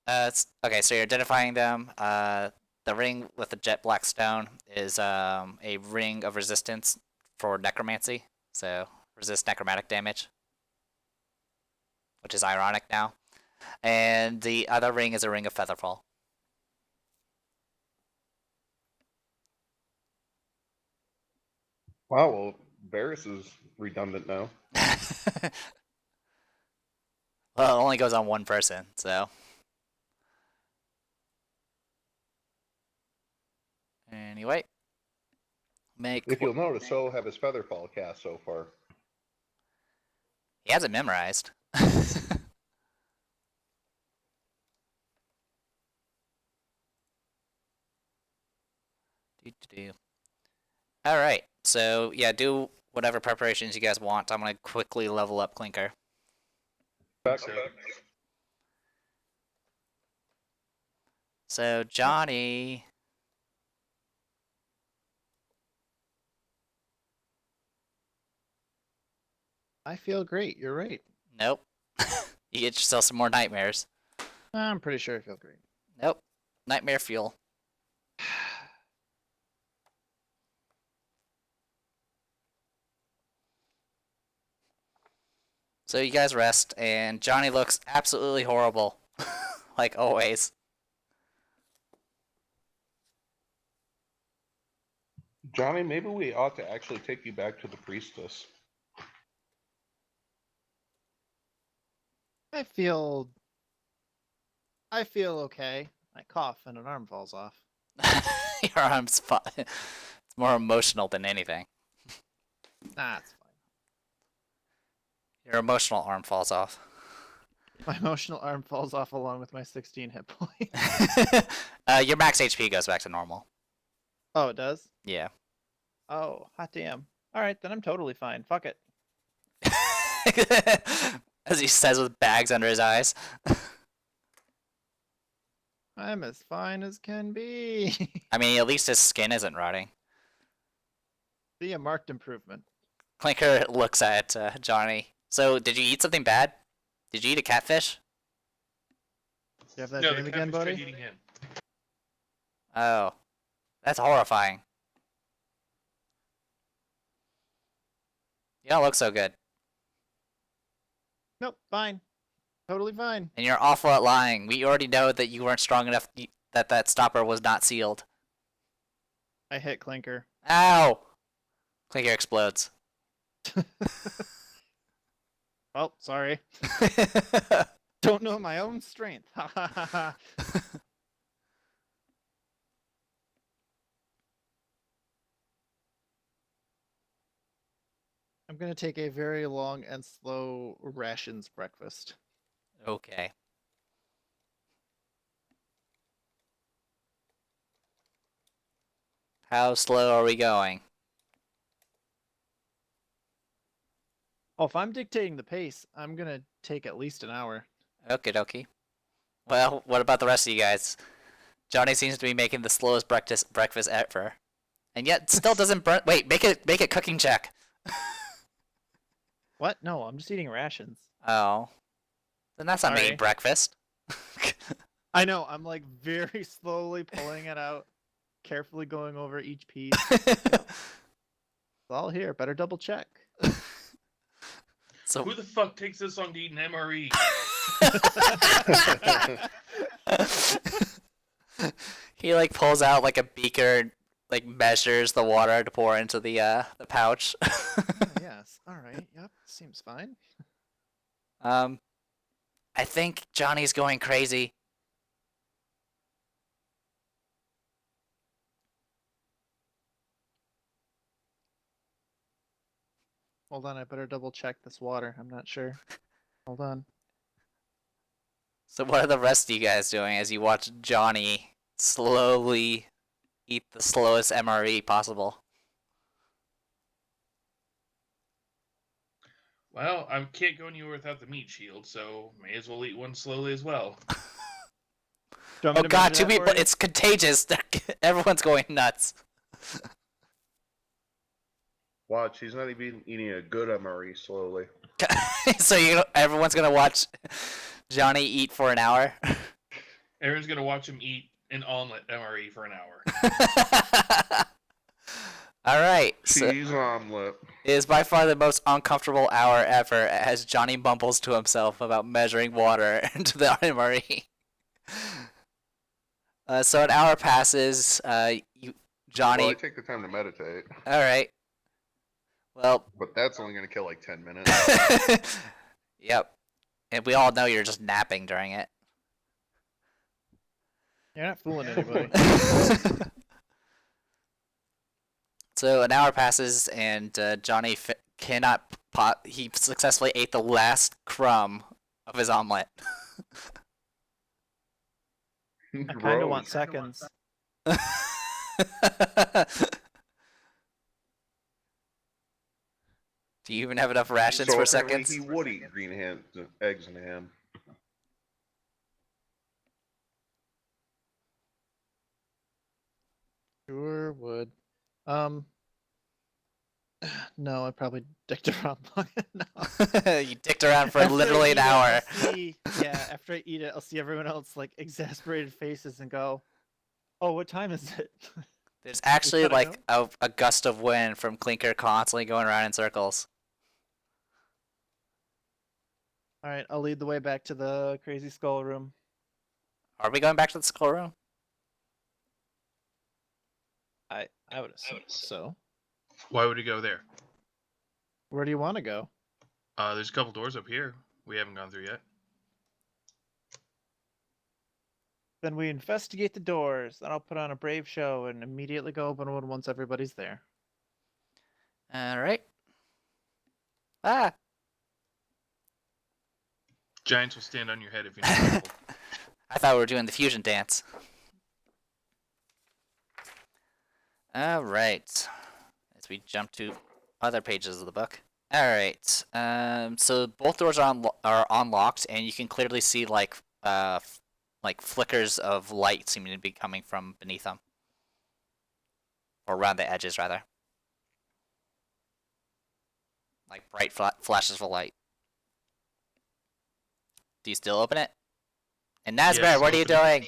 Okay, so you're identifying them. The ring with the jet black stone is a ring of resistance for necromancy, so resist necromantic damage, which is ironic now. And the other ring is a ring of featherfall. Wow, well, Varys is redundant now. Well, it only goes on one person, so. Anyway, make. If you'll notice, so have his Featherfall cast so far. He has it memorized. All right, so yeah, do whatever preparations you guys want. I'm gonna quickly level up Clinker. Back, So Johnny. I feel great. You're right. Nope. You get yourself some more nightmares. I'm pretty sure I feel great. Nope. Nightmare fuel. So you guys rest, and Johnny looks absolutely horrible, like always. Johnny, maybe we ought to actually take you back to the priestess. I feel okay. I cough and an arm falls off. Your arm's fine. It's more emotional than anything. Nah, it's fine. Your emotional arm falls off. My emotional arm falls off along with my 16 hit points. Your max HP goes back to normal. Oh, it does? Yeah. Oh, hot damn. Alright, then I'm totally fine. Fuck it. As he says with bags under his eyes. I'm as fine as can be. I mean, at least his skin isn't rotting. See a marked improvement. Clinker looks at Johnny. So, did you eat something bad? Did you eat a catfish? You have that No, dream the again, catfish tried buddy? eating him. Oh. That's horrifying. You don't look so good. Nope, fine. Totally fine. And you're awful at lying. We already know that you weren't strong enough that that stopper was not sealed. I hit Clinker. Ow! Clinker explodes. Oh, sorry. Don't know my own strength. Ha ha ha ha. I'm gonna take a very long and slow rations breakfast. Okay. How slow are we going? Oh, if I'm dictating the pace, I'm gonna take at least an hour. Okie dokie. Well, what about the rest of you guys? Johnny seems to be making the slowest breakfast ever, and yet still doesn't burn. Wait, make a cooking check. What? No, I'm just eating rations. Oh, then that's not Sorry. making breakfast. I know, I'm like very slowly pulling it out, carefully going over each piece. It's all here, better double check. So Who the fuck takes this long to eat an MRE? he like pulls out like a beaker, like measures the water to pour into the pouch. Yes, alright, yep, seems fine. I think Johnny's going crazy. Hold on, I better double check this water. I'm not sure. Hold on. So what are the rest of you guys doing as you watch Johnny slowly eat the slowest MRE possible? Well, I can't go anywhere without the meat shield, so may as well eat one slowly as well. Do you want me Oh to god, measure two that for people, you? it's contagious. Everyone's going nuts. Watch, he's not even eating a good MRE slowly. So everyone's gonna watch Johnny eat for an hour. Aaron's gonna watch him eat an omelet MRE for an hour. All right. So Cheese omelet. it is by far the most uncomfortable hour ever as Johnny mumbles to himself about measuring water into the MRE. So an hour passes. Johnny. Well, I take the time to meditate, All right. Well. but that's only gonna kill like 10 minutes. Yep. And we all know you're just napping during it. You're not fooling anybody. So an hour passes, and Johnny cannot pot. He successfully ate the last crumb of his omelet. I kind of want seconds. Do you even have enough rations So for apparently seconds? He would eat green ham, eggs and ham. Sure would. No, I probably dicked around long enough. You dicked around for After I literally an eat it, I'll hour. yeah, after I eat it, I'll see everyone else like exasperated faces and go, "Oh, what time is it?" There's actually gotta like a gust of wind from Clinker constantly going around in circles. All right, I'll lead the way back to the crazy skull room. Are we going back to the skull room? I would assume so. Why would he go there? Where do you want to go? There's a couple doors up here we haven't gone through yet. Then we investigate the doors. Then I'll put on a brave show and immediately go open one once everybody's there. All right. Ah. Giants will stand on your head if you're not careful. I thought we were doing the fusion dance. All right. As we jump to other pages of the book. All right. So both doors are unlocked, and you can clearly see like flickers of light seeming to be coming from beneath them, or around the edges rather. Like bright flashes of light. Do you still open it? And Nazbear, Yes, what are you open it. doing?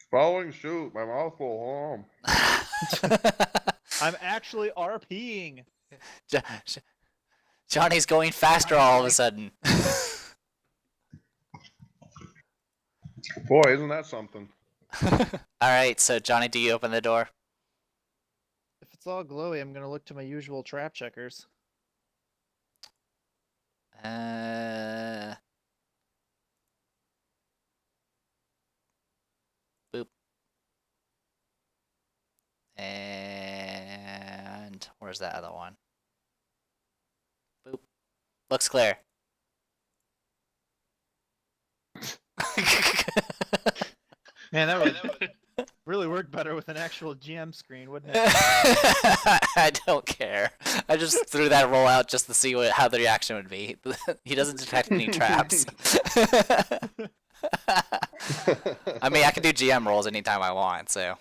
Following suit, my mouth will home. I'm actually RPing. Johnny's going faster all of a sudden. Boy, isn't that something? Alright, so Johnny, do you open the door? If it's all glowy, I'm gonna look to my usual trap checkers. Boop. And where's that other one? Boop. Looks clear. Man, that would really work better with an actual GM screen, wouldn't it? I don't care. I just threw that roll out just to see how the reaction would be. He doesn't detect any traps. I mean, I can do GM rolls anytime I want, so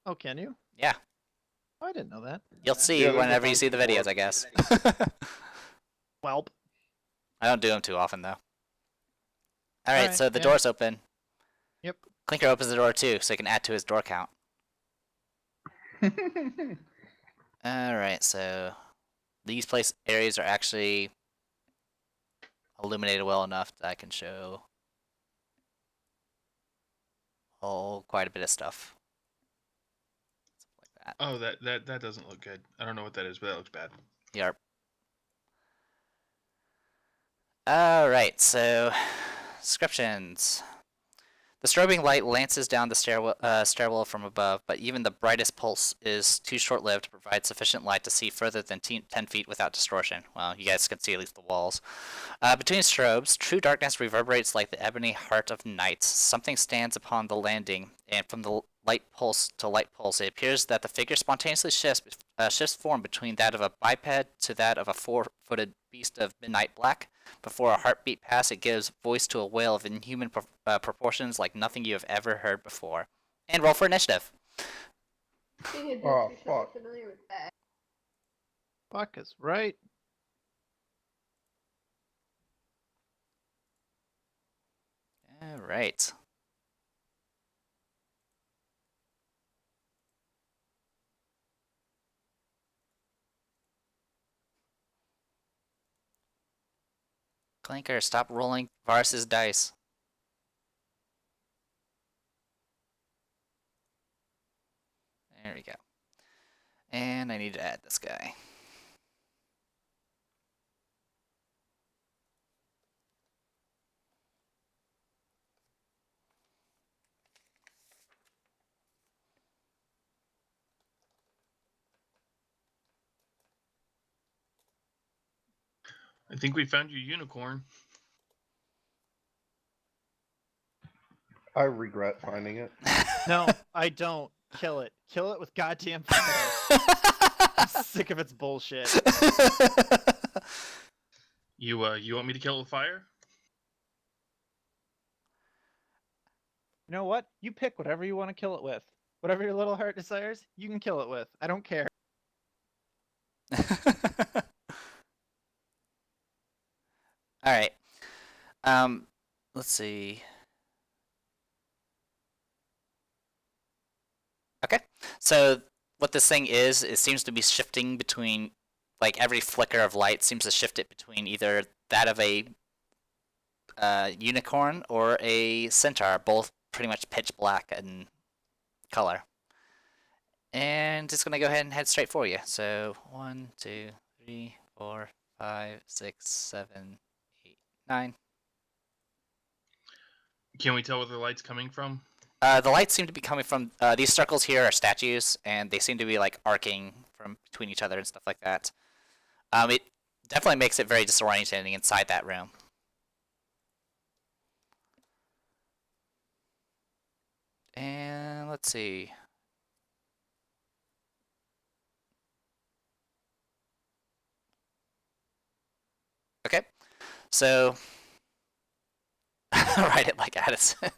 Oh, can you? yeah. Oh, I didn't know that. You'll see Yeah, there's a whenever you bunch see the of videos, more. I guess. Welp. I don't do them too often, though. Alright, Alright, so the yeah. door's open. Yep. Clinker opens the door too, so he can add to his door count. Alright, so these areas are actually illuminated well enough that I can show quite a bit of stuff. Something like that. Oh, that doesn't look good. I don't know what that is, but that looks bad. Yarp. Alright, so descriptions. The strobing light lances down the stairwell from above, but even the brightest pulse is too short-lived to provide sufficient light to see further than 10 feet without distortion. Well, you guys can see at least the walls. Between strobes, true darkness reverberates like the ebony heart of night. Something stands upon the landing, and from the light pulse to light pulse, it appears that the figure spontaneously shifts form between that of a biped to that of a four-footed beast of midnight black. Before a heartbeat pass, it gives voice to a wail of inhuman proportions like nothing you have ever heard before. And roll for initiative. Oh, fuck. Familiar with that. Fuck is right. right. Clanker, stop rolling Varus's dice. There we go. And I need to add this guy. I think we found your unicorn. I regret finding it. No, I don't. Kill it. Kill it with goddamn fire. I'm sick of its bullshit. You want me to kill it with fire? You know what? You pick whatever you want to kill it with. Whatever your little heart desires, you can kill it with. I don't care. All right. Let's see. Okay. So what this thing is, it seems to be shifting between, like every flicker of light seems to shift it between either that of a unicorn or a centaur, both pretty much pitch black in color. And it's gonna go ahead and head straight for you. So 1, 2, 3, 4, 5, 6, 7, 8, 9. Can we tell where the light's coming from? The lights seem to be coming from these circles here are statues, and they seem to be like arcing from between each other and stuff like that. It definitely makes it very disorienting inside that room. And let's see. Okay, so write it like Addison.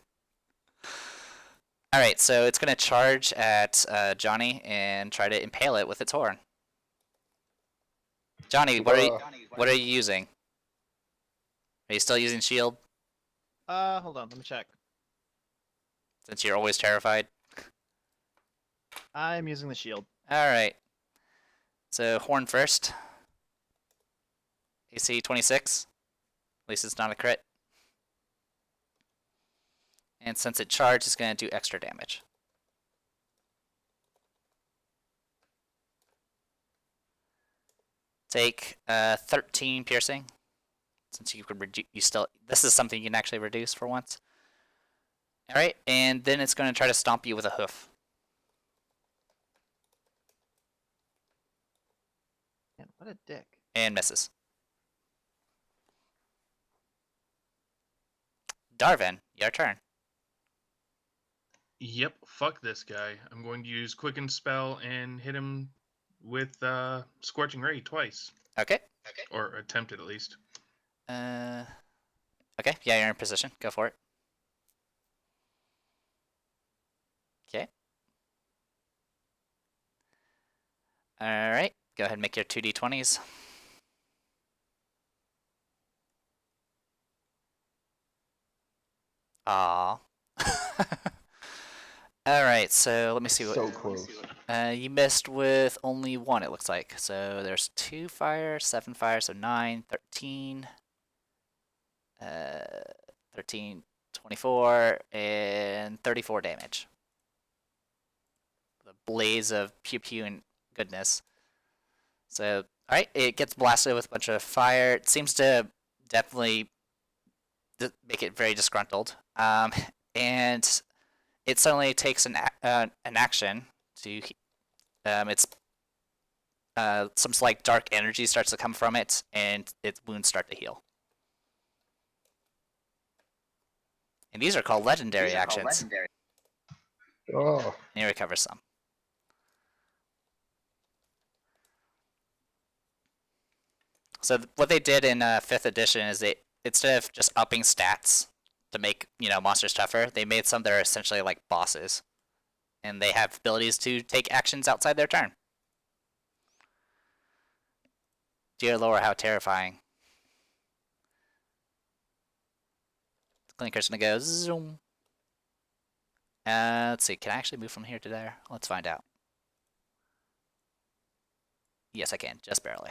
All right, so it's gonna charge at Johnny and try to impale it with its horn. Johnny, what are you using? Are you still using shield Hold on, let me check. since you're always terrified? I'm using the shield. All right. So horn first. AC 26. At least it's not a crit. And since it charged, it's going to do extra damage. Take 13 piercing. Since you could reduce, this is something you can actually reduce for once. All right, and then it's going to try to stomp you with a hoof. Man, what a dick. And misses. Darvin, your turn. Yep, fuck this guy. I'm going to use Quicken Spell and hit him with Scorching Ray twice. Okay. Or attempt it at least. Okay, yeah, you're in position. Go for it. Okay. Alright, go ahead and make your 2d20s. Aww. Alright, so let me see what... So close. You missed with only one, it looks like. So there's 2 fire, 7 fire, so 9, 13, 13, 24, and 34 damage. The blaze of pew pew and goodness. So, alright, it gets blasted with a bunch of fire. It seems to definitely make it very disgruntled. And it suddenly takes an action to it's some like dark energy starts to come from it, and its wounds start to heal. And these are called legendary actions. Oh, And you recover some. So what they did in 5th edition is they, instead of just upping stats to make, you know, monsters tougher, they made some that are essentially like bosses. And they have abilities to take actions outside their turn. Dear Lord, how terrifying. Clinker's gonna go zoom. Let's see, can I actually move from here to there? Let's find out. Yes, I can, just barely.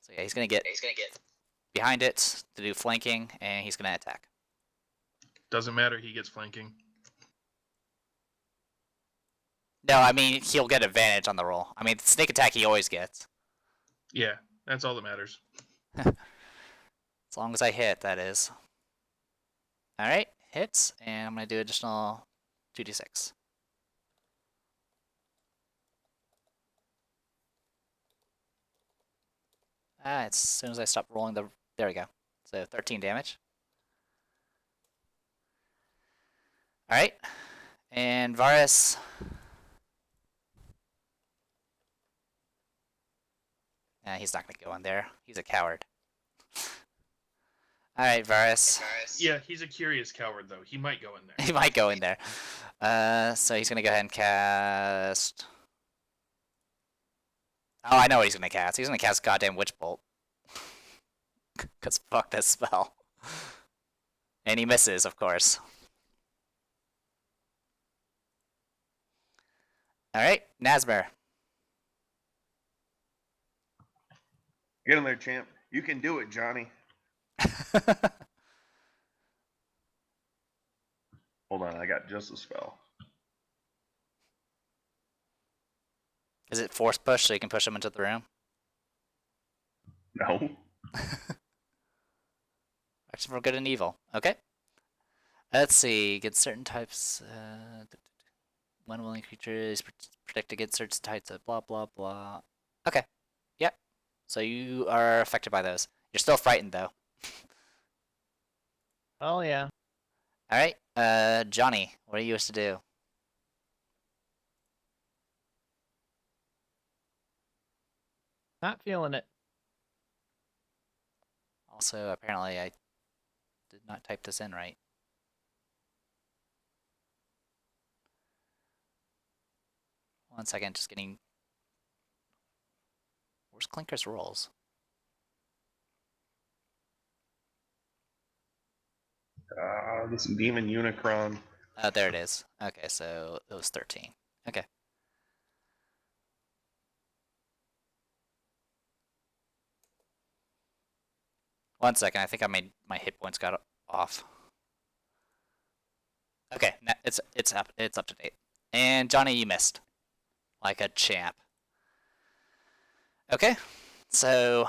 So yeah, he's gonna get behind it to do flanking, and he's gonna attack. Doesn't matter. He gets flanking. No, I mean he'll get advantage on the roll. I mean sneak attack he always gets. Yeah, that's all that matters. As long as I hit, that is. Alright, hits, and I'm gonna do additional 2d6. As soon as I stop rolling the... There we go. So 13 damage. Alright. And Varus... he's not going to go in there. He's a coward. Alright, Varus. Yeah, he's a curious coward, though. He might go in there. He might go in there. So he's going to go ahead and cast... Oh, I know what he's going to cast. He's going to cast goddamn Witch Bolt. Because fuck this spell. And he misses, of course. Alright, Nazmir. Get in there, champ. You can do it, Johnny. Hold on, I got just a spell. Is it force push so you can push him into the room? No. Action for good and evil. Okay. Let's see. Get certain types. One willing creature is protected against certain types of blah blah blah. Okay. Yep. So you are affected by those. You're still frightened though. Oh yeah. All right. Johnny, what are you supposed to do? Not feeling it. Also, apparently I did not type this in right. One second, just getting... Where's Clinker's rolls? This demon Unicron. Oh, there it is. Okay, so it was 13. Okay. One second, I think I made my hit points got off. Okay, it's up to date. And Johnny, you missed, like a champ. Okay, so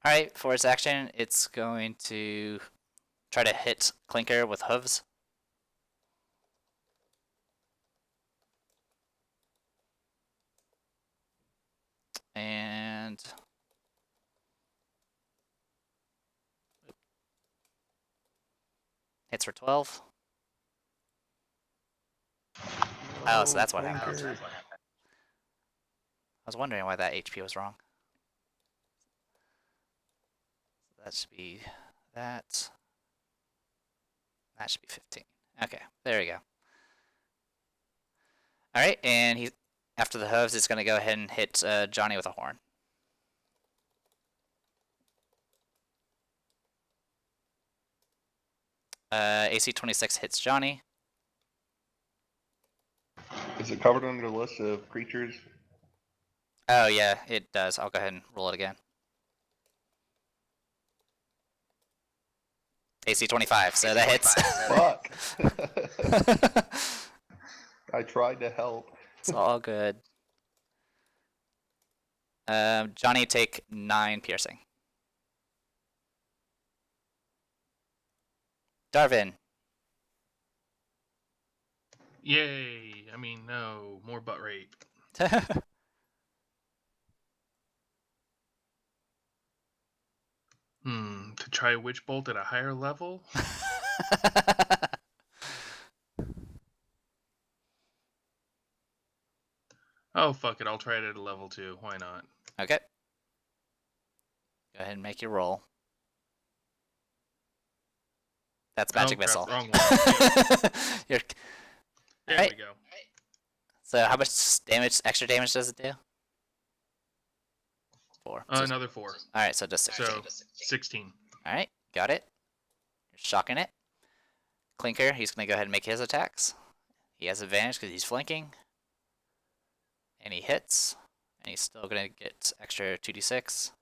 all right, for its action, it's going to try to hit Clinker with hooves. And hits for 12. Oh, so that's what happened. Clinker. I was wondering why that HP was wrong. So that should be that. That should be 15. Okay, there we go. All right, and he after the hooves, it's going to go ahead and hit Johnny with a horn. AC 26 hits Johnny. Is it covered under the list of creatures? Oh yeah, it does. I'll go ahead and roll it again. AC 25, so that hits. Fuck. I tried to help. It's all good. Johnny, take 9 piercing. Darvin. Yay! I mean, no more butt rape. To try Witch Bolt at a higher level? Oh, fuck it. I'll try it at a level 2. Why not? Okay. Go ahead and make your roll. That's magic crap, missile. wrong one. You're... There Alright. we go. So how much damage? Extra damage does it do? 4. Another 4. All right, so just 16. So, 16. Alright, got it. You're shocking it. Clinker, he's going to go ahead and make his attacks. He has advantage because he's flanking. And he hits. And he's still going to get extra 2d6.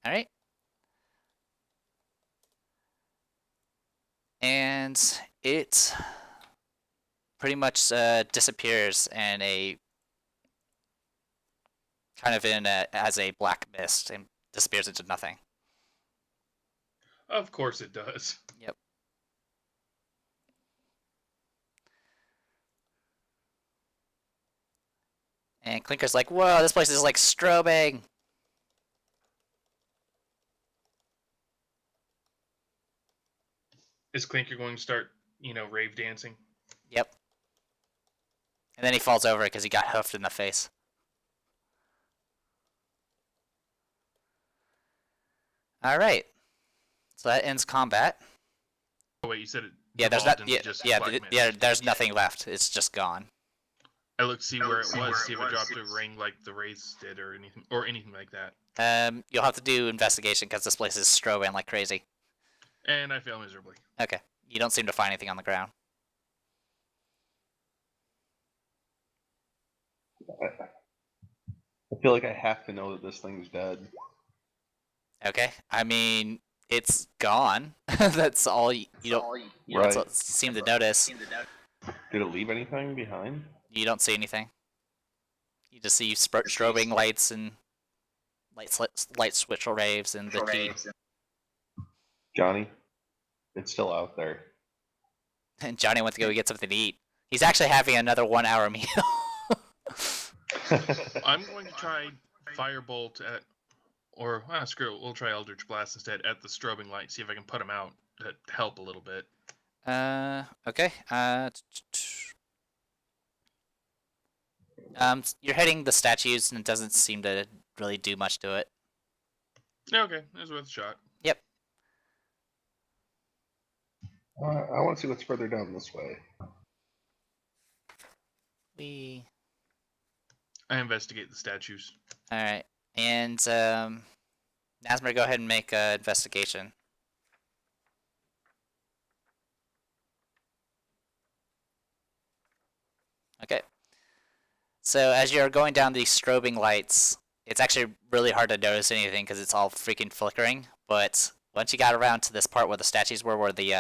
Alright. And it pretty much disappears in a as a black mist and disappears into nothing. Of course it does. Yep. And Clinker's like, whoa, this place is like strobing. Is Clinker going to start, rave dancing? Yep. And then he falls over because he got hoofed in the face. Alright. So that ends combat. Oh wait, you said it. Yeah, there's devolved not. into Yeah, just yeah, black th- mist. yeah. There's nothing left. It's just gone. I looked to see where it was, see if it dropped a ring like the wraiths did, or anything like that. You'll have to do investigation because this place is strobing like crazy. And I fail miserably. Okay. You don't seem to find anything on the ground. I feel like I have to know that this thing's dead. Okay. I mean, it's gone. That's all you don't. You Right. don't seem to notice. Did it leave anything behind? You don't see anything. You just see strobing lights and light switch raves and the key. Johnny, it's still out there. And Johnny went to go get something to eat. He's actually having another 1 hour meal. I'm going to try Firebolt at, or screw it, we'll try Eldritch Blast instead at the strobing light, see if I can put him out to help a little bit. Okay. You're hitting the statues and it doesn't seem to really do much to it. Okay, it was worth a shot. Yep. I want to see what's further down this way. I investigate the statues. Alright. And, Nasmer, go ahead and make an investigation. Okay. So as you're going down these strobing lights, it's actually really hard to notice anything because it's all freaking flickering. But once you got around to this part where the statues were, where the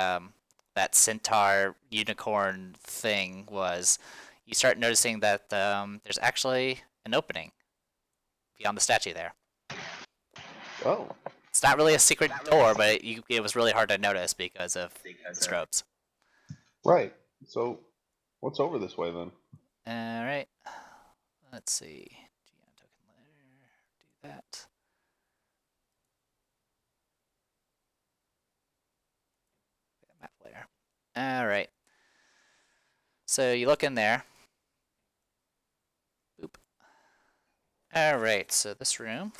that centaur unicorn thing was, you start noticing that there's actually an opening beyond the statue there. Oh, It's not really a secret door, but it was really hard to notice because of the strobes. right. So, what's over this way then? Alright. Let's see. GM token layer. Do that. Map layer. Alright. So you look in there. Boop. Alright, so this room.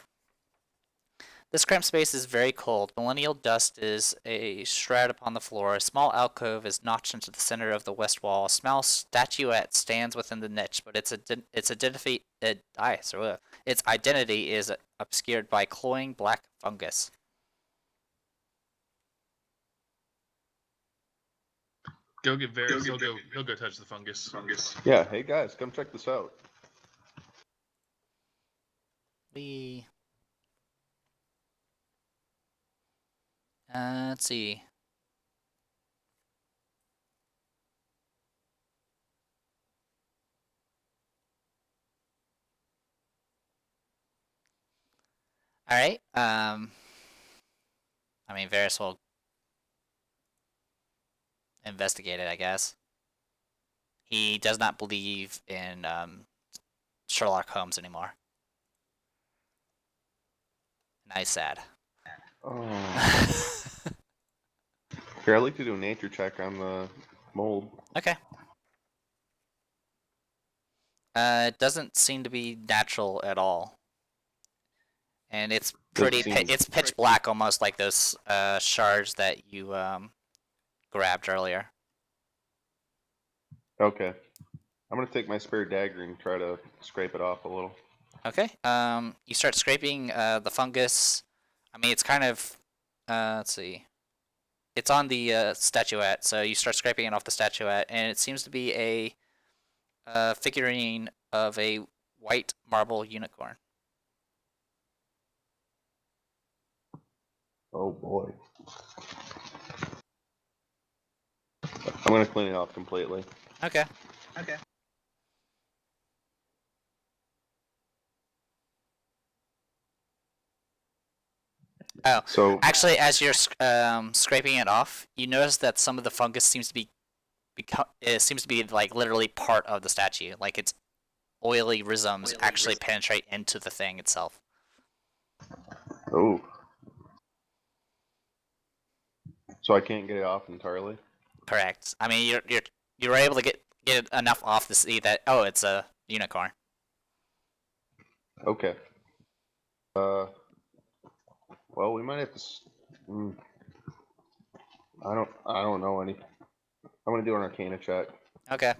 This cramped space is very cold. Millennial dust is a shroud upon the floor. A small alcove is notched into the center of the west wall. A small statuette stands within the niche, but its identity is obscured by cloying black fungus. Go get Varys. He'll go touch the fungus. Yeah, hey guys, come check this out. Let's see. All right. I mean, Varys will investigate it, I guess. He does not believe in Sherlock Holmes anymore. Now he's sad. Oh. Here, I'd like to do a nature check on the mold. Okay. It doesn't seem to be natural at all. And it's pretty. It's pitch black, almost like those shards that you grabbed earlier. Okay. I'm gonna take my spare dagger and try to scrape it off a little. Okay. You start scraping the fungus. I mean, it's kind of. Let's see. It's on the statuette, so you start scraping it off the statuette, and it seems to be a figurine of a white marble unicorn. Oh boy. I'm gonna clean it off completely. Okay. Oh, So actually, as you're scraping it off, you notice that some of the fungus seems to be it seems to be like literally part of the statue. Like its oily rhizomes actually penetrate into the thing itself. oh. So I can't get it off entirely? Correct. I mean, you're able to get enough off to see that it's a unicorn. Okay. Well, we might have to. I don't know any. I'm gonna do an Arcana check. Okay.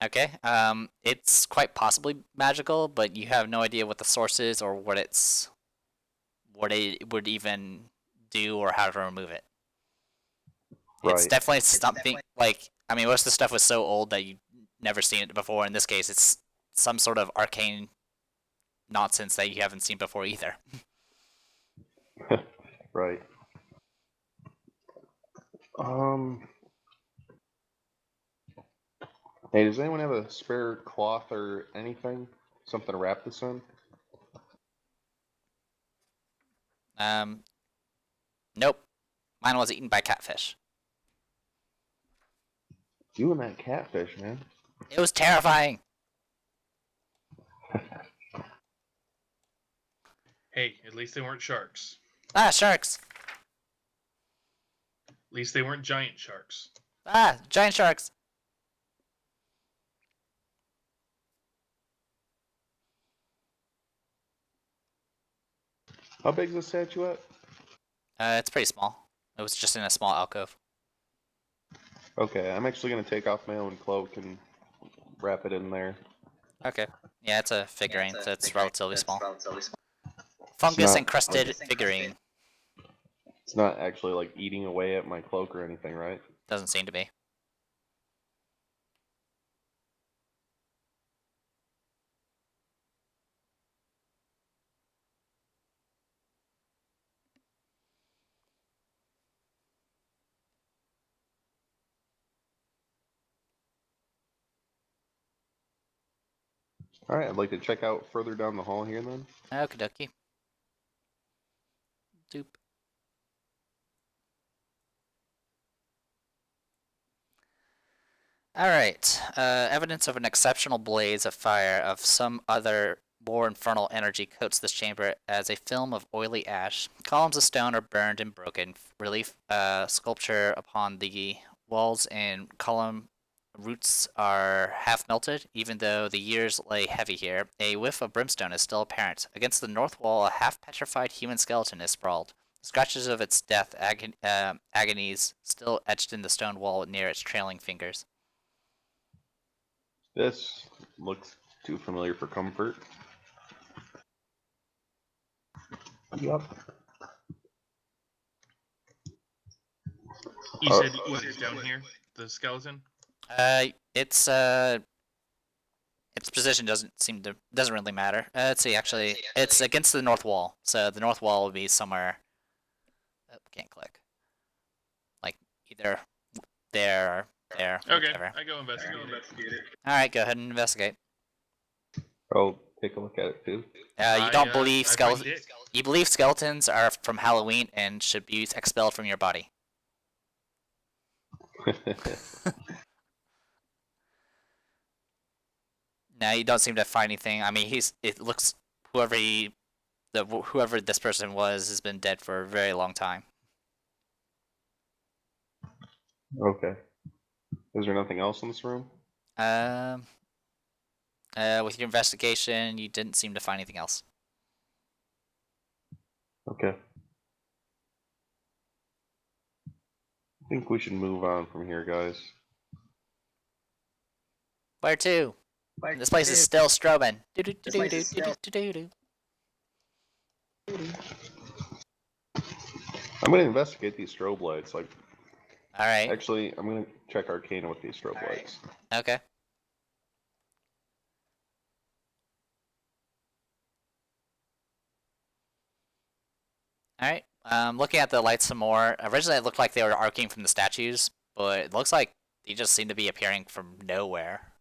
Okay. It's quite possibly magical, but you have no idea what the source is or what it would even do or how to remove it. It's Right. definitely something like I mean, most of the stuff was so old that you've never seen it before. In this case, it's some sort of arcane nonsense that you haven't seen before either. Right. Hey, does anyone have a spare cloth or anything? Something to wrap this in? Nope. Mine was eaten by catfish. You and that catfish, man. It was terrifying. Hey, at least they weren't sharks. Ah, sharks. At least they weren't giant sharks. Ah, giant sharks. How big is the statuette? It's pretty small. It was just in a small alcove. Okay, I'm actually gonna take off my own cloak and wrap it in there. Okay. Yeah, it's a figurine, so it's relatively small. It's Fungus not- encrusted figurine. It's not actually like eating away at my cloak or anything, right? Doesn't seem to be. Alright, I'd like to check out further down the hall here then. Okie dokie. Doop. Alright. Evidence of an exceptional blaze of fire of some other more infernal energy coats this chamber as a film of oily ash. Columns of stone are burned and broken. Relief sculpture upon the walls and column roots are half melted, even though the years lay heavy here. A whiff of brimstone is still apparent. Against the north wall, a half-petrified human skeleton is sprawled. Scratches of its death agonies still etched in the stone wall near its trailing fingers. This looks too familiar for comfort. Yup. You said what is down here? The skeleton? Its position doesn't really matter. Let's see. Actually, it's against the north wall, so the north wall will be somewhere. Oh, can't click. Like either there or there. Okay, Whichever. I go investigate it. All right, go ahead and investigate. I'll take a look at it too. You don't believe I find skeletons. Dick. You believe skeletons are from Halloween and should be expelled from your body. No, you don't seem to find anything. I mean, it looks whoever this person was has been dead for a very long time. Okay. Is there nothing else in this room? With your investigation, you didn't seem to find anything else. Okay. I think we should move on from here, guys. Where to? This place is still strobing. Do-do-do-do-do-do-do-do-do. I'm gonna investigate these strobe lights. Like, All right. actually, I'm gonna check Arcana with these strobe lights. Okay. All right. Looking at the lights some more. Originally, it looked like they were arcing from the statues, but it looks like they just seem to be appearing from nowhere.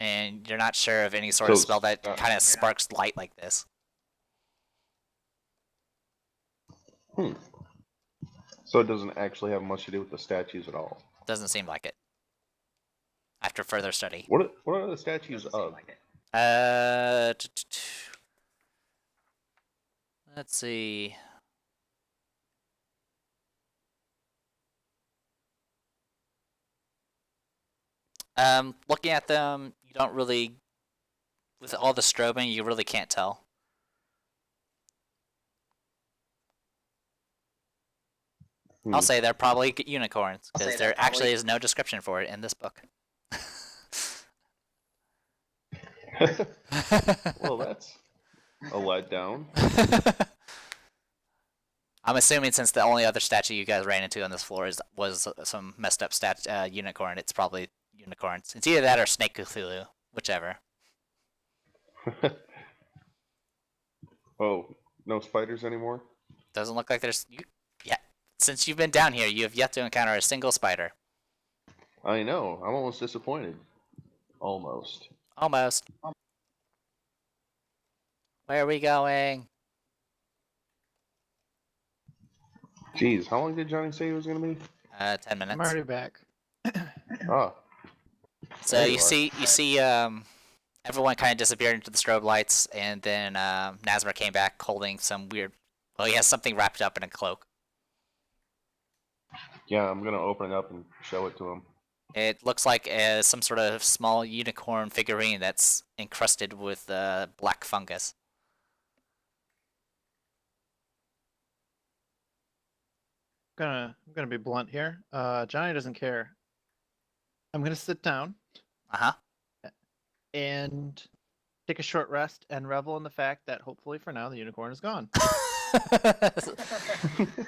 And you're not sure of any sort of So, spell that kind of sparks light like this. So it doesn't actually have much to do with the statues at all. Doesn't seem like it. After further study. What are the statues of? Let's see. Looking at them, you don't really, with all the strobing, you really can't tell. I'll say they're probably unicorns, because there actually is no description for it in this book. Well, that's a letdown. I'm assuming since the only other statue you guys ran into on this floor was some messed up unicorn, it's probably unicorns. It's either that or Snake Cthulhu, whichever. Oh, no spiders anymore? Doesn't look like there's... Yeah, since you've been down here, you have yet to encounter a single spider. I know. I'm almost disappointed. Almost. Almost. Where are we going? Jeez, how long did Johnny say he was gonna be? 10 minutes. I'm already back. Ah. So There you you are. see everyone kind of disappeared into the strobe lights, and then Nazmir came back holding some weird... Well, he has something wrapped up in a cloak. Yeah, I'm gonna open it up and show it to him. It looks like some sort of small unicorn figurine that's encrusted with black fungus. I'm gonna be blunt here. Johnny doesn't care. I'm gonna sit down Uh-huh. and take a short rest and revel in the fact that hopefully for now the unicorn is gone.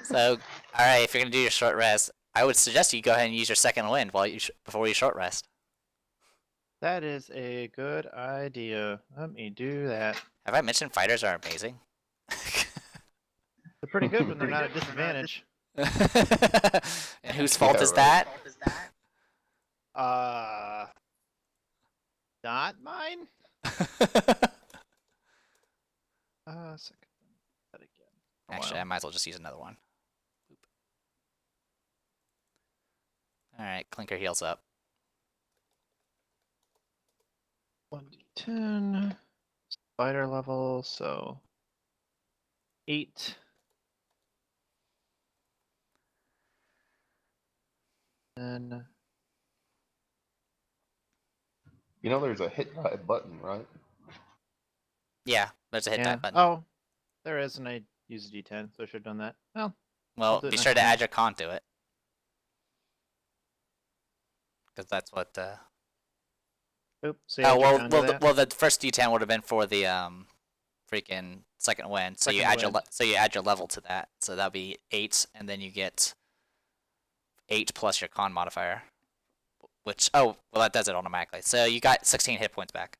So, alright, if you're going to do your short rest, I would suggest you go ahead and use your second wind while before you short rest. That is a good idea. Let me do that. Have I mentioned fighters are amazing? They're pretty good when they're not at disadvantage. And whose fault Yeah, is right. that? Not mine. Second. That again. Actually, I might as well just use another one. Alright, Clinker heals up. 1d10 spider level, so 8. Then You know, there's a hit die button, right? Yeah, there's a hit die button. Oh, there is, and I used a d10, so I should have done that. Well, Well, do it be next sure to time. add your con to it. Because that's what... oops. So Oh, you well, add your con to that? well, the first D10 would have been for the freaking second win. So you Second add your win. so you add your level to that. So that'll be 8, and then you get 8 plus your con modifier. Which well that does it automatically. So you got 16 hit points back.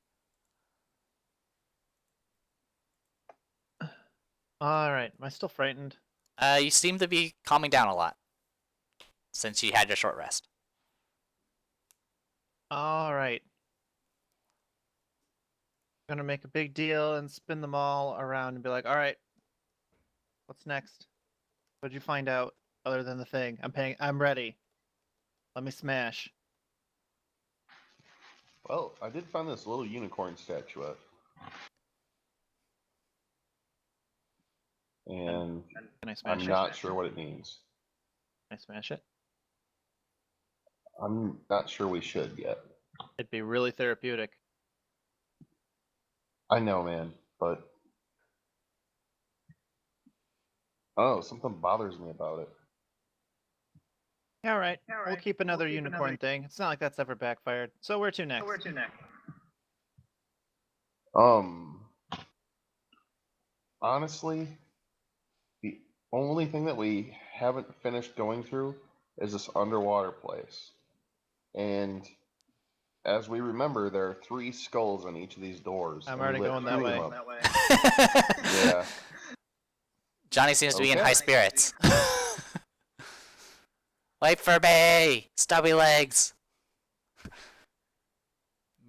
All right. Am I still frightened? You seem to be calming down a lot since you had your short rest. All right. I'm gonna make a big deal and spin them all around and be like, all right, what's next? What'd you find out other than the thing? I'm ready. Let me smash. Well, I did find this little unicorn statuette. And Can I smash I'm it? not sure what it means. Can I smash it? I'm not sure we should yet. It'd be really therapeutic. I know, man, but... Oh, something bothers me about it. Yeah, all right. We'll keep another unicorn thing. It's not like that's ever backfired. So where to next? Honestly, the only thing that we haven't finished going through is this underwater place. And as we remember, there are 3 skulls on each of these doors. I'm and we already lit going 2 that of way. them up. Yeah. Johnny seems to be in Okay. high spirits. Wait for me, stubby legs.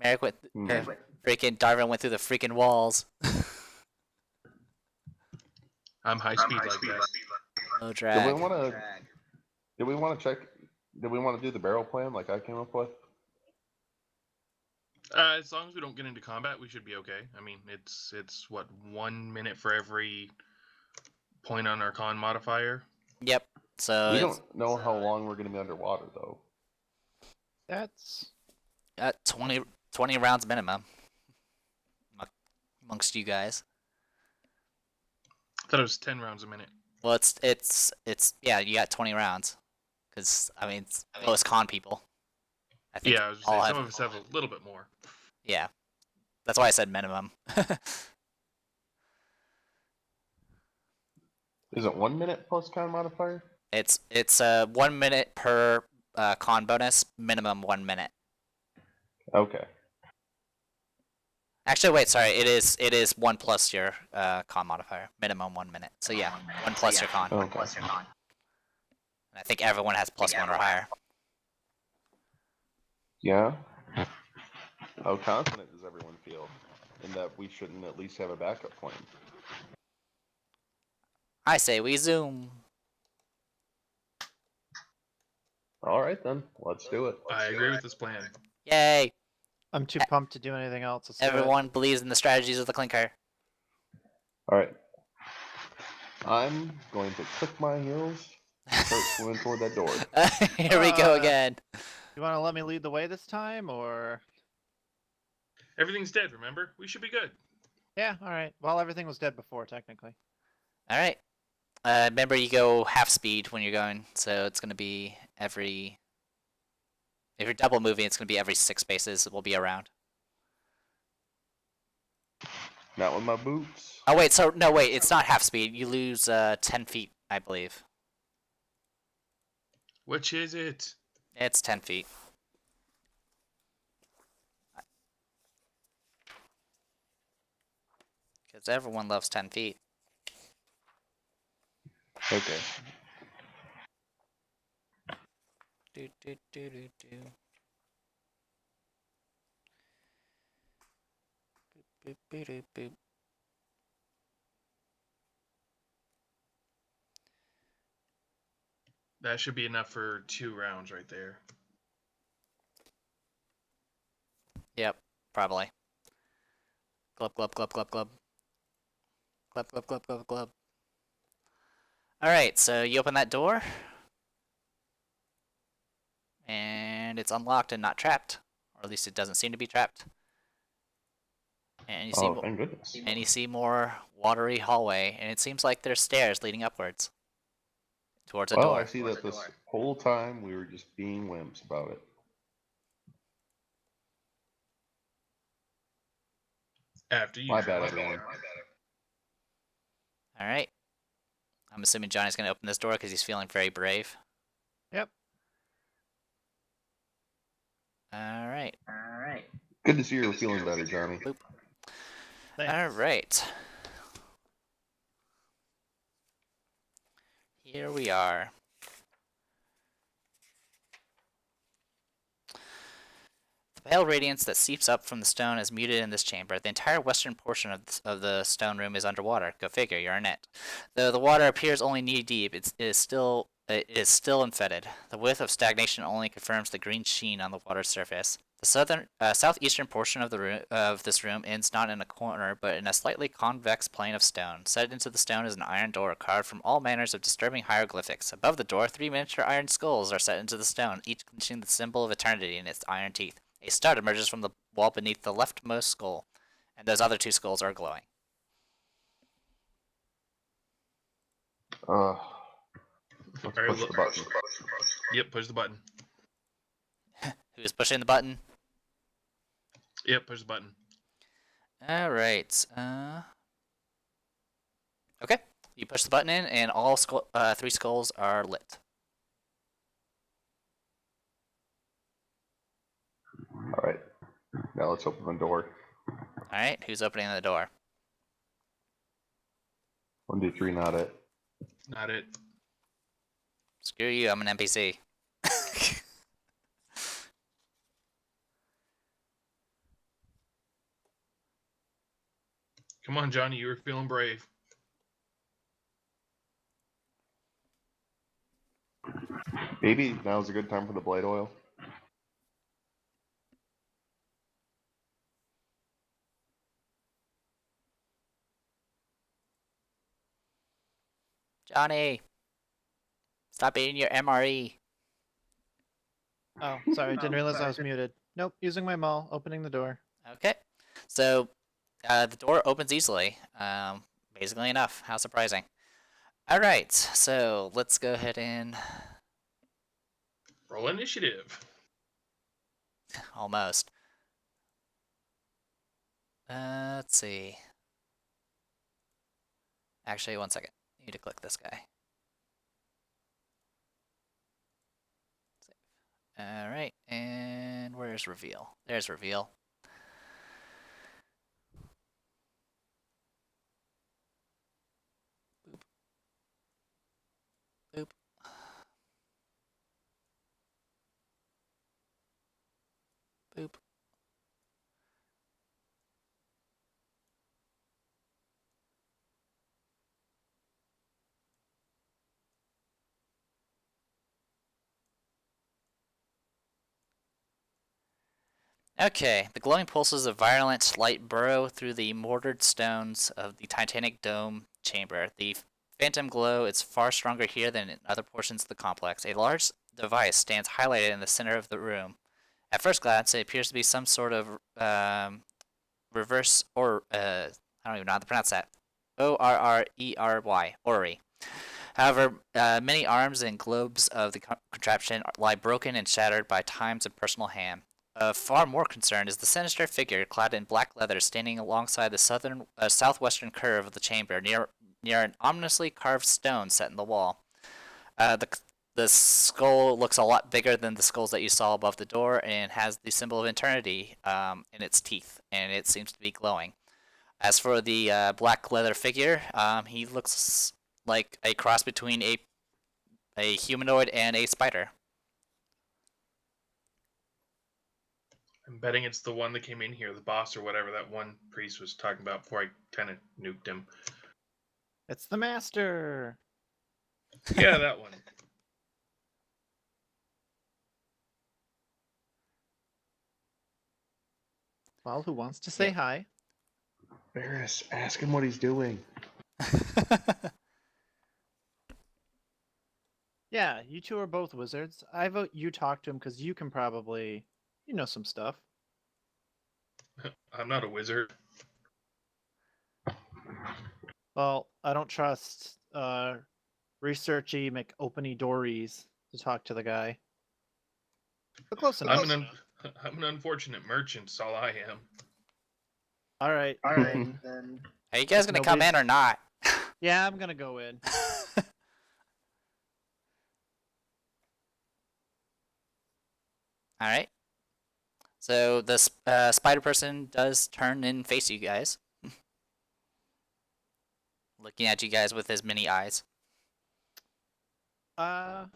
Merrick went. Hmm. Freaking Darwin went through the freaking walls. I'm high speed like that. No Did drag. we want to? Did we want to check? Did we want to do the barrel plan like I came up with? As long as we don't get into combat, we should be okay. I mean, it's what 1 minute for every point on our con modifier. Yep. So We it's don't know how long we're going to be underwater though. That's 20 rounds minimum amongst you guys. I thought it was 10 rounds a minute. Well, it's yeah, you got 20 rounds, because I mean, it's most con people. I think Yeah, I was just all saying, some have- of us have a little bit more. Yeah, that's why I said minimum. Is it 1 minute plus con modifier? It's 1 minute per con bonus, minimum 1 minute. Okay. Actually, wait, sorry, it is 1 plus your con modifier, minimum 1 minute. So yeah, 1 plus your con. Okay. And I think everyone has +1 or higher. Yeah. How confident does everyone feel in that we shouldn't at least have a backup plan? I say we zoom. All right then, let's do it. I agree with this plan. Yay! I'm too pumped to do anything else. Let's do it. Everyone believes in the strategies of the clinker. All right. I'm going to click my heels and start swimming toward that door. Here we go again. You want to let me lead the way this time, or? Everything's dead, remember? We should be good. Yeah, all right. Well, everything was dead before, technically. All right. Remember, you go half speed when you're going, so it's going to be every. If you're double moving, it's going to be every 6 spaces. It will be around. Not with my boots. Oh wait, so no, wait, it's not half speed. You lose 10 feet, I believe. Which is it? It's 10 feet. Because everyone loves 10 feet. Okay. Do, do, do, do, do. Boop, boop, boop, boop, boop. That should be enough for 2 rounds right there. Yep, probably. Glub, glub, glub, glub, glub. Glub, glub, glub, glub, glub. Alright, so you open that door. And it's unlocked and not trapped. Or at least it doesn't seem to be trapped. And you see, Oh, thank goodness. and you see more watery hallway, and it seems like there's stairs leading upwards. Towards a Well, door. I see that this whole time we were just being wimps about it. After you. My bad, everyone. Alright. I'm assuming Johnny's gonna open this door because he's feeling very brave. Yep. Alright. Good to see you're feeling better, Johnny. Thanks. Alright. Here we are. The pale radiance that seeps up from the stone is muted in this chamber. The entire western portion of the stone room is underwater. Go figure, you're in it. Though the water appears only knee deep, it is still unfettered. The width of stagnation only confirms the green sheen on the water's surface. The southeastern portion of this room ends not in a corner, but in a slightly convex plane of stone. Set into the stone is an iron door carved from all manners of disturbing hieroglyphics. Above the door, 3 miniature iron skulls are set into the stone, each clenching the symbol of eternity in its iron teeth. A stud emerges from the wall beneath the leftmost skull, and those other 2 skulls are glowing. Let's Alright, push the button. Yep, push the button. Who's pushing the button? Yep, push the button. All right. Okay. You push the button in, and all 3 skulls are lit. All right. Now let's open the door. All right. Who's opening the door? 1, 2, 3, not it. Not it. Screw you. I'm an NPC. Come on, Johnny, you were feeling brave. Maybe now's a good time for the blade oil. Johnny, stop eating your MRE. Oh, sorry, I didn't realize I was muted. Nope, using my maul, opening the door. Okay. So the door opens easily. Basically enough. How surprising. All right. So let's go ahead and Roll initiative. almost. Let's see. Actually, one second. I need to click this guy. Save. All right. And where's reveal? There's reveal. Boop. Boop. Boop. Okay, the glowing pulses of violent light burrow through the mortared stones of the Titanic dome chamber. The phantom glow is far stronger here than in other portions of the complex. A large device stands highlighted in the center of the room. At first glance, it appears to be some sort of reverse or I don't even know how to pronounce that. O-R-R-E-R-Y, Ori. However, many arms and globes of the contraption lie broken and shattered by time's and personal hand. Far more concerned is the sinister figure clad in black leather standing alongside the southwestern curve of the chamber near an ominously carved stone set in the wall. The skull looks a lot bigger than the skulls that you saw above the door and has the symbol of eternity in its teeth, and it seems to be glowing. As for the black leather figure, he looks like a cross between a humanoid and a spider. I'm betting it's the one that came in here, the boss or whatever that one priest was talking about before I kind of nuked him. It's the master. Yeah, that one. Well, who wants to say Yeah. hi? Varys, ask him what he's doing. Yeah, you two are both wizards. I vote you talk to him because you can probably, some stuff. I'm not a wizard. Well, I don't trust researchy McOpeny Dories to talk to the guy. But close enough. I'm an unfortunate merchant, is all I am. All right, then. Are you guys gonna come in or not? Yeah, I'm gonna go in. All right. So the spider person does turn and face you guys, looking at you guys with his mini eyes. I'm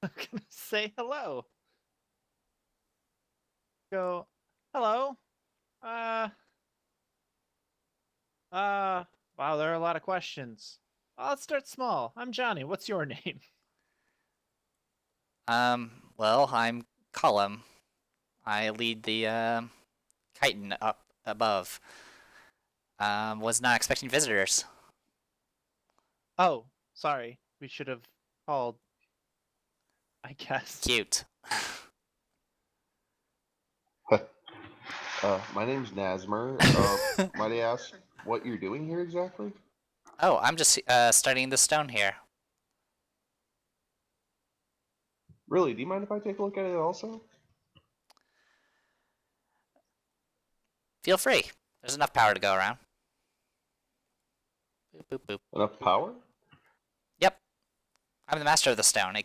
gonna say hello. Go, hello. Wow, there are a lot of questions. Let's start small. I'm Johnny. What's your name? Well, I'm Cullum. I lead the chitin up above. Was not expecting visitors. Oh, sorry. We should have called, I guess. Cute. My name's Nazmer. Might I ask what you're doing here exactly? Oh, I'm just studying the stone here. Really, do you mind if I take a look at it also? Feel free. There's enough power to go around. Boop, boop, boop. Enough power? Yep. I'm the master of the stone.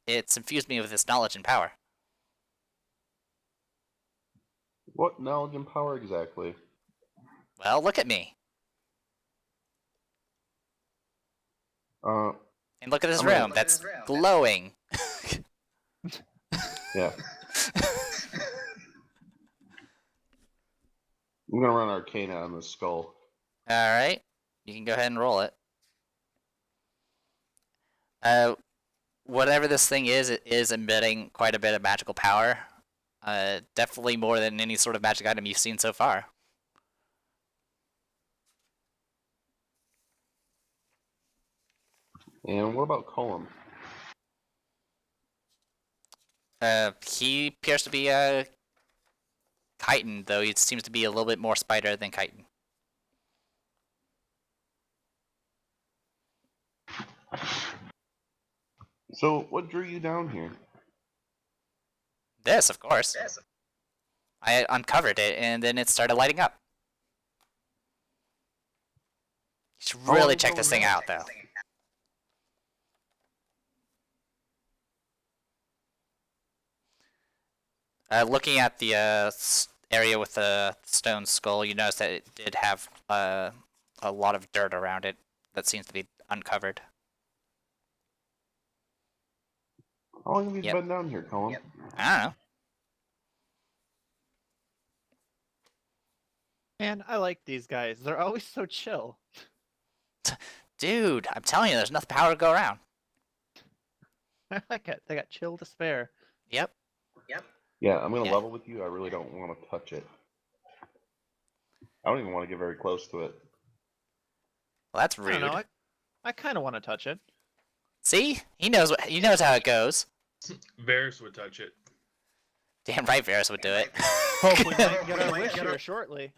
It's infused me with this knowledge and power. What knowledge and power exactly? Well, look at me. And look at this I'm gonna- room. That's glowing. Yeah. I'm gonna run Arcana on this skull. Alright. You can go ahead and roll it. Whatever this thing is, it is emitting quite a bit of magical power. Definitely more than any sort of magic item you've seen so far. And what about Colum? He appears to be chitin, though he seems to be a little bit more spider than chitin. So, what drew you down here? This, of course. I uncovered it, and then it started lighting up. You should really check this thing out, though. Looking at the area with the stone skull, you notice that it did have a lot of dirt around it that seems to be uncovered. How long have you Yep. been down here, Colum? I don't know. Man, I like these guys. They're always so chill. Dude, I'm telling you, there's enough power to go around. I like it. They got chill to spare. Yep. Yeah, I'm gonna Yeah. level with you. I really don't want to touch it. I don't even want to get very close to it. Well, that's I rude. don't know. I kind of want to touch it. See? He knows how it goes. Varys would touch it. Damn right Varys would do it. Hope we might get our wish here shortly.